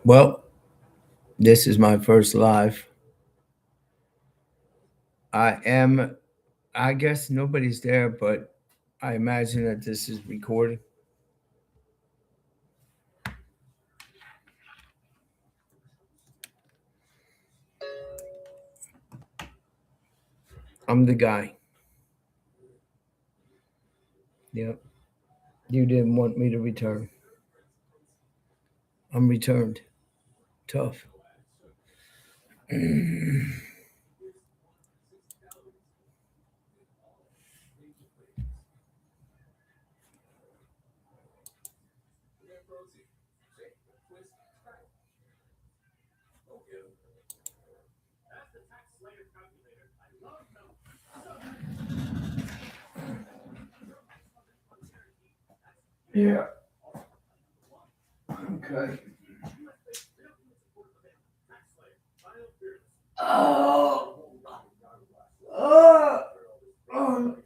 Well, this is my first live. I am, I guess nobody's there, but I imagine that this is recorded. I'm the guy. Yep. You didn't want me to return. I'm returned. Tough. Yeah. Okay. Oh. Oh. Oh.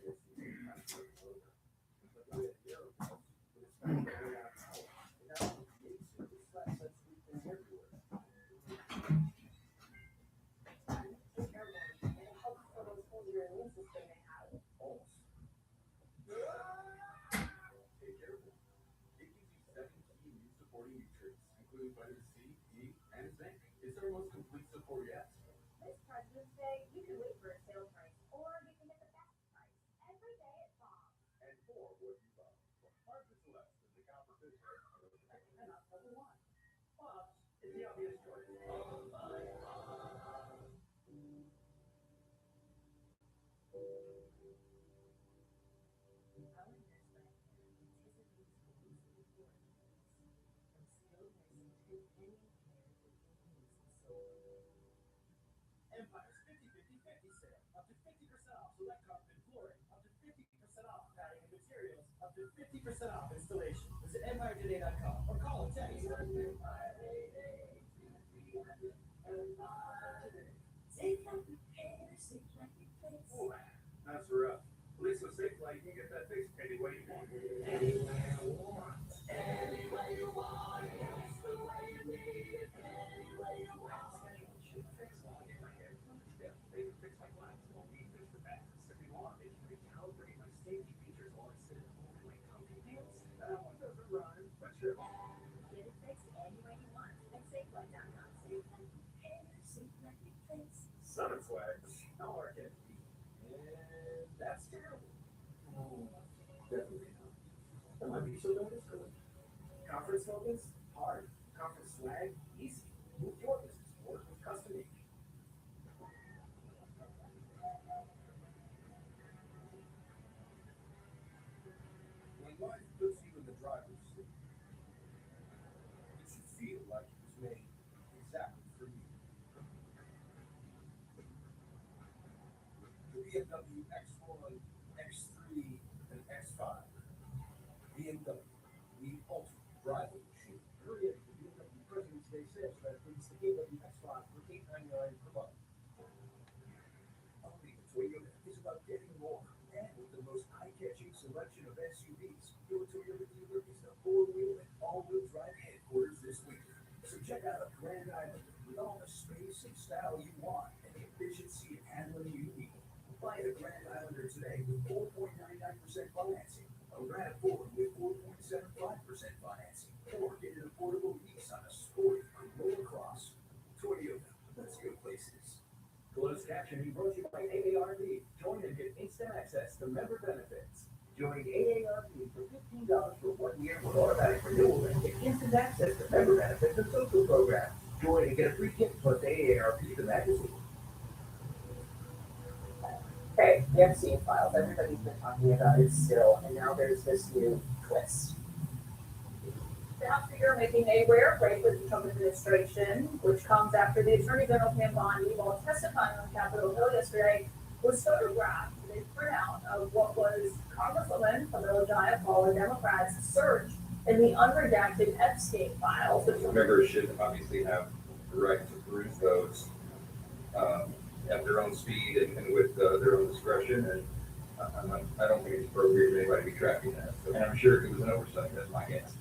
Okay, the Epstein files, everybody's been talking about it still, and now there's this new twist. The House Speaker making a rare break with the Trump administration, which comes after the Attorney General Pam Bondi, while testifying on Capitol Hill yesterday, was photographed with a printout of what was Congresswoman Camille Jayapal, a Democrat's search in the unredacted Epstein files. Members should obviously have the right to peruse those at their own speed and with their own discretion. And I don't think it's appropriate for anybody to be tracking that. So, and I'm sure it was an oversight. That's my guess.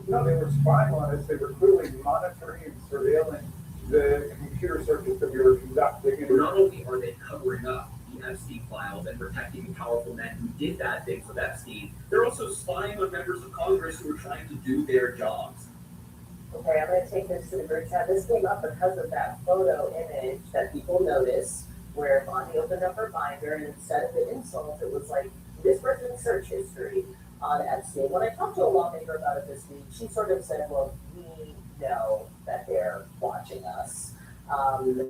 No, they were spying on us. They were clearly monitoring and surveilling the computer searches that we were conducting. So not only are they covering up the Epstein files and protecting the powerful men who did bad things with Epstein, they're also spying on members of Congress who are trying to do their jobs. Okay, I'm gonna take this to the group chat. This came up because of that photo image that people noticed where Bonnie opened up her binder and instead of the insult, it was like this person's search history on Epstein. When I talked to a lawmaker about it this week, she sort of said, well, we know that they're watching us. And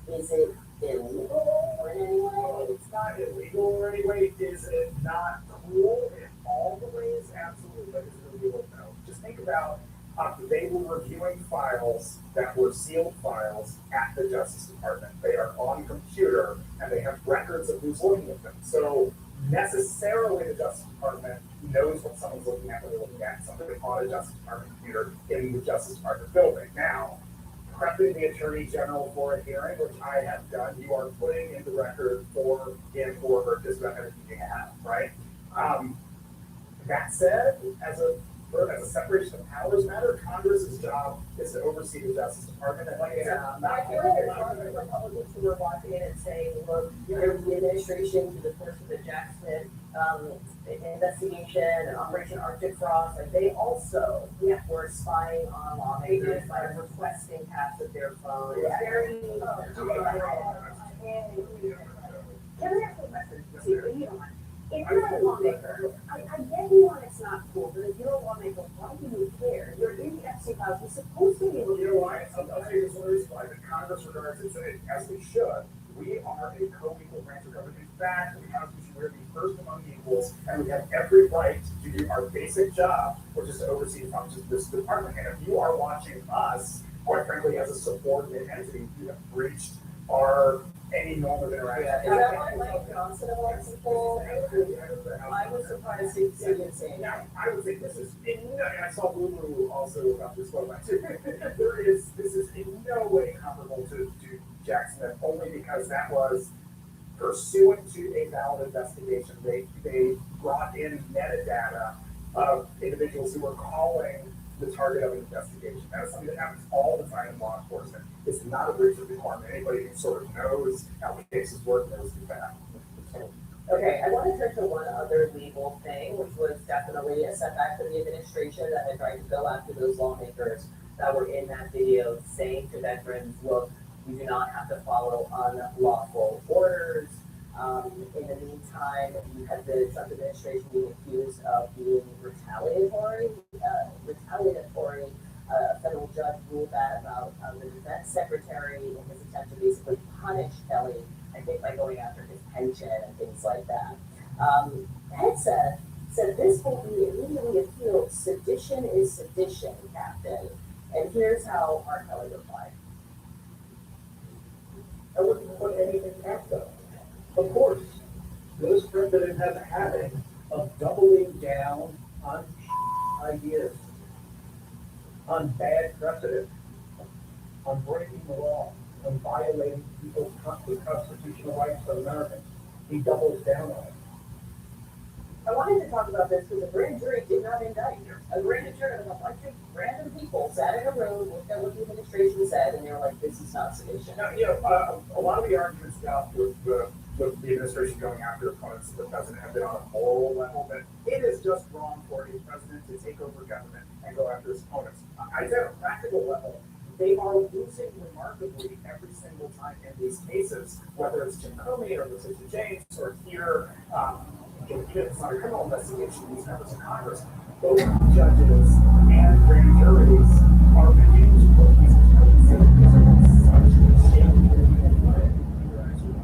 is it illegal in any way? It's not illegal in any way. Is it not cool in all the ways? Absolutely, but is it illegal? No. Just think about they were reviewing files that were sealed files at the Justice Department. They are on computer and they have records of who's looking at them. So necessarily the Justice Department knows what someone's looking at when they're looking at something on a Justice Department computer in the Justice Department building. Now, prepping the Attorney General for a hearing, which I have done, you are putting in the record for him or her just about everything you have, right? That said, as a separation of powers matter, Congress's job is to oversee the Justice Department. And like I said, I feel like there's a lot of Republicans who are watching it and saying, look, the administration through the course of the Jack Smith investigation and Operation Arctic Frost, like they also were spying on lawmakers by requesting taps of their phone. It's very Can I ask a question? See, if you're a lawmaker, I get you on it's not cool, but if you're a lawmaker, why do you care? You're in the FC files, you're supposed to be able to. You know why? I'll tell you this one reason why. The Congress regards it as we should. We are a co-equal branch of government. In fact, in the Constitution, we're the first among equals, and we have every right to do our basic job, which is to oversee the functions of this department. And if you are watching us, quite frankly, as a subordinate entity, you have breached any norm of interaction. Is that why Mike Johnson of all people? I was surprised to see him saying Now, that. I would say this is, and I saw Lulu also about this one, too. This is in no way comparable to Jack Smith, only because that was pursuant to a valid investigation. They brought in metadata of individuals who were calling the target of an investigation. That is something that happens all the time in law enforcement. It's not a breach of the requirement. Anybody who sort of knows how cases work knows that. Okay, I want to turn to one other legal thing, which was definitely a setback for the administration that had tried to go after those lawmakers that were in that video saying to veterans, look, you do not have to follow unlawful orders. In the meantime, you have the Trump administration being accused of being retaliatory. A federal judge ruled that about the defense secretary in his attempt to basically punish Kelly, I think by going after his pension and things like that. Hegseth said this will be immediately appealed. Sedition is sedition, Captain. And here's how R. Kelly replied. I wouldn't put anything past them. Of course, this president has a habit of doubling down on ideas, on bad precedent, on breaking the law, on violating people's constitutional rights of Americans. He doubles down on it. I wanted to talk about this because a grand jury did not indict. A grand jury of a bunch of random people sat in a room, looked at what the administration said, and they were like, this is not sedition. Now, a lot of the arguments about with the administration going after opponents of the president have been on a moral level, but it is just wrong for a president to take over government and go after his opponents. I said at a practical level, they are losing remarkably every single time in these cases, whether it's Jim Comey or Letitia James or here, even if it's not a criminal investigation, these members of Congress, both judges and grand juries are beginning to put these cases in such a shape that you're actually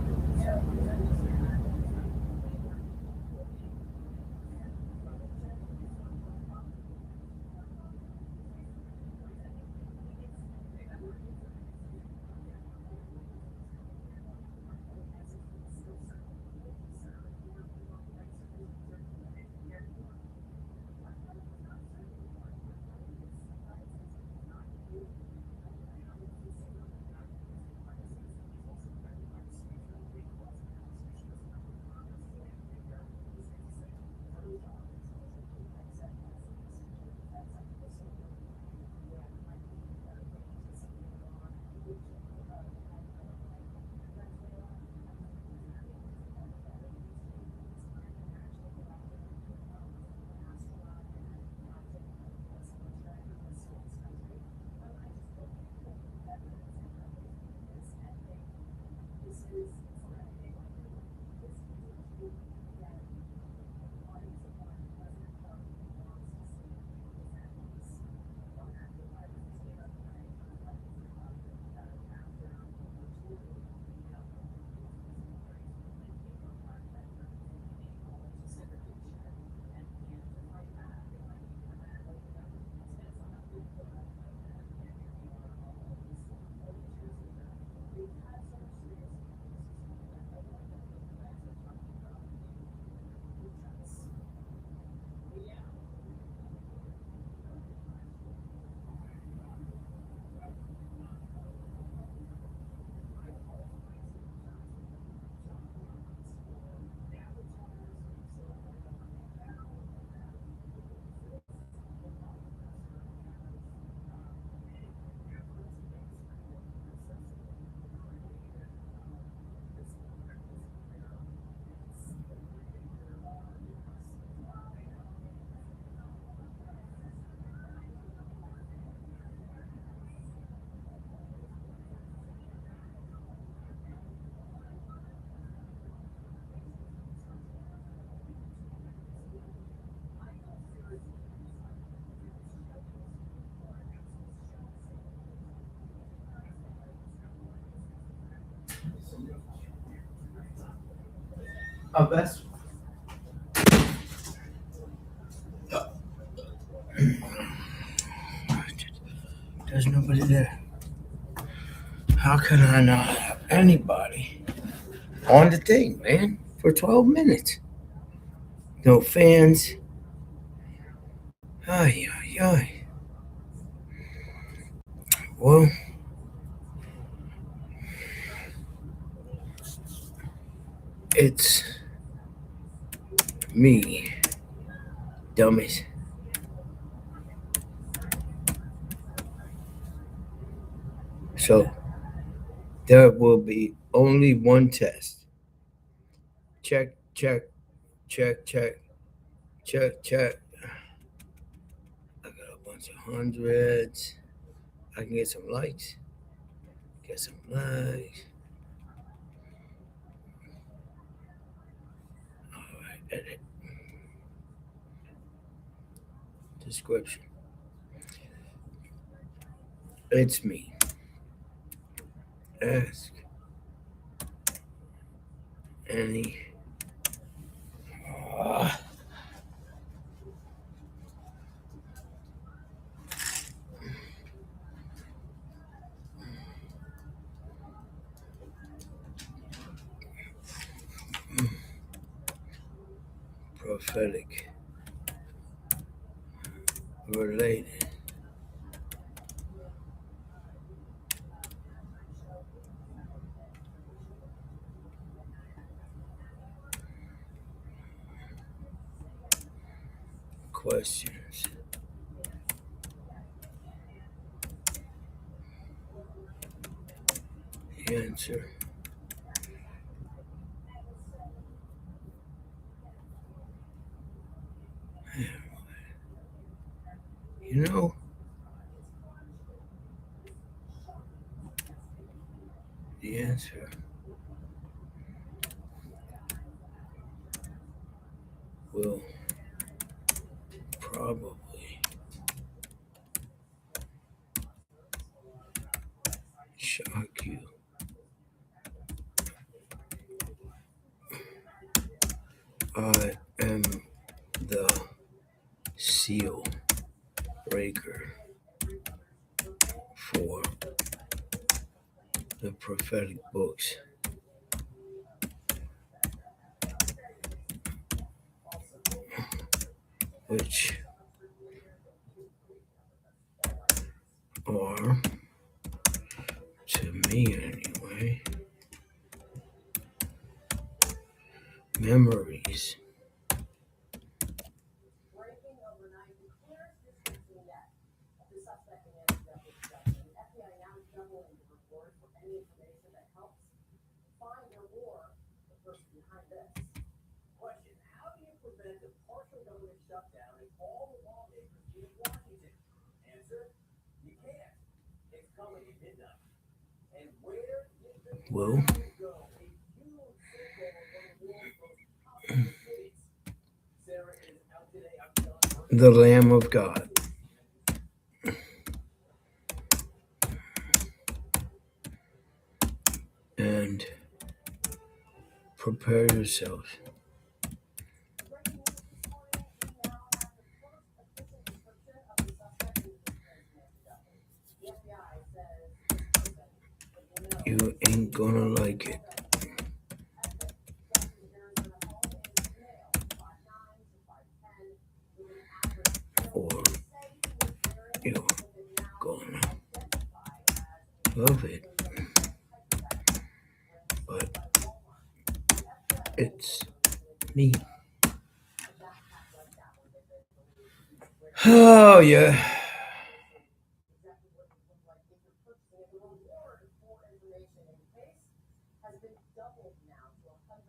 A vessel. There's nobody there. How can I not have anybody on the thing, man, for 12 minutes? No fans. Ay, ay, ay. Well, it's me, dummies. So, there will be only one test. Check, check, check, check, check, check. I got a bunch of hundreds. I can get some likes. Get some likes. All right, edit. Description. It's me. Ask any. Ah, prophetic. Related. Questions. Answer. You know, the answer will probably shock you. I am the seal breaker for the prophetic books, which are, to me anyway, memories. Breaking overnight declares distancing yet. The suspect in anti-justice production. The FBI now doubling the reward for any information that helps find or the person behind this. Question: how do you prevent a partial government shutdown if all the lawmakers meet in Washington? Answer: you can't. It's coming at midnight. And where did the Well, go? A huge sinkhole in one of the world's most populous cities. Sarah is out today. I'm John. the Lamb of God. And prepare yourselves. Breaking news this morning, we now have the first official description of the suspect who was displaced in anti-justice. The FBI says this person, that you know, You ain't gonna like it. Or you're gonna love it. But it's me. Oh, yeah. Has been doubled now to $100,000.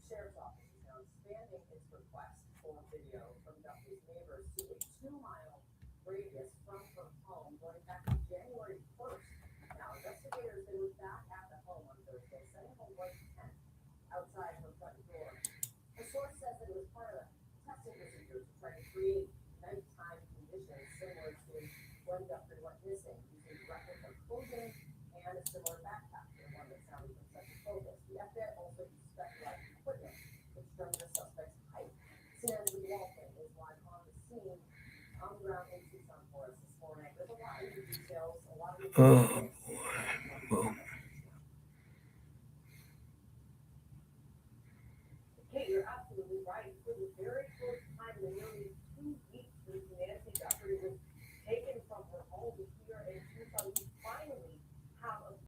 Sheriff's Office is now expanding its request for video from Duffy's neighbors to a 2-mile radius from her home going back to January 1st. Now, investigators, they were back at the home on Thursday, setting a white tent outside her front door. A source says that it was part of a testing procedure to try to create nighttime conditions similar to when Duffy went missing, using replica clothing and a similar backpack, the one that sounded from such a focus. The FBI also suspects on the ground in Tucson for us this morning. There's a lot of details, a lot of Oh